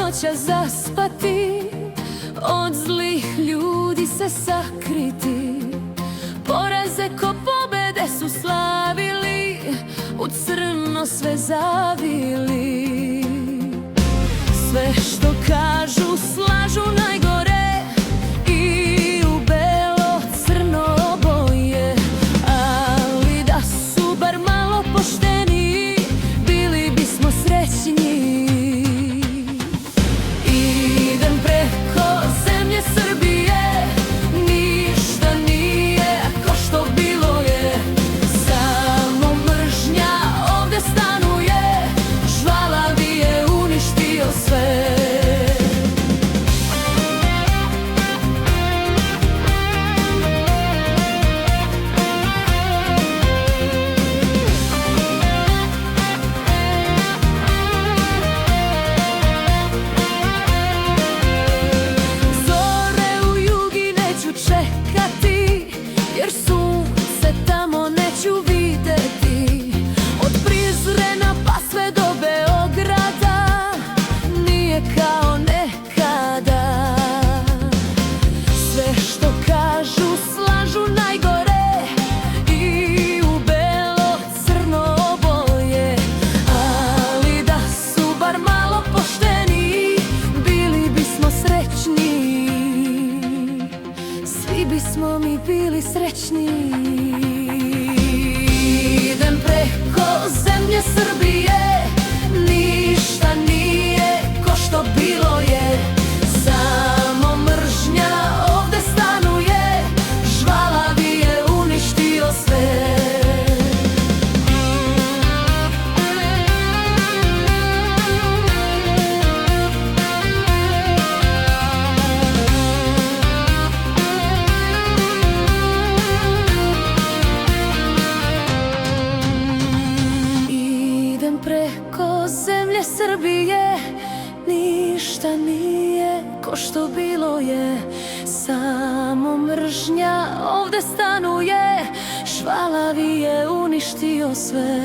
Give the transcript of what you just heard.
noća zaspati, od zlih ljudi se sakriti. Poraze ko pobede su slavili, u crno sve zavili. Sve što kažu slažu najgore, i u belo crno oboje. Ali da su bar malo pošteni, bili bismo srećni. Idem preko zemlje Srbije, ništa nije ko što bilo je. Samo mržnja ovde stanuje, žvalavi je uništio sve. Jer sunce tamo neću videti, od Prizrena pa sve do Beograda, nije kao nekada. Sve što kažu slažu najgore, i u belo crno oboje. Ali da su bar malo pošteni, bili bismo srećni. Svi bismo mi bili srećni. Idem preko zemlje Srbije, ništa nije ko što bilo je. Samo mržnja ovde stanuje, žvalavi je uništio sve. Preko zemlje Srbije, ništa nije ko što bilo je. Samo mržnja ovde stanuje, žvalavi je uništio sve.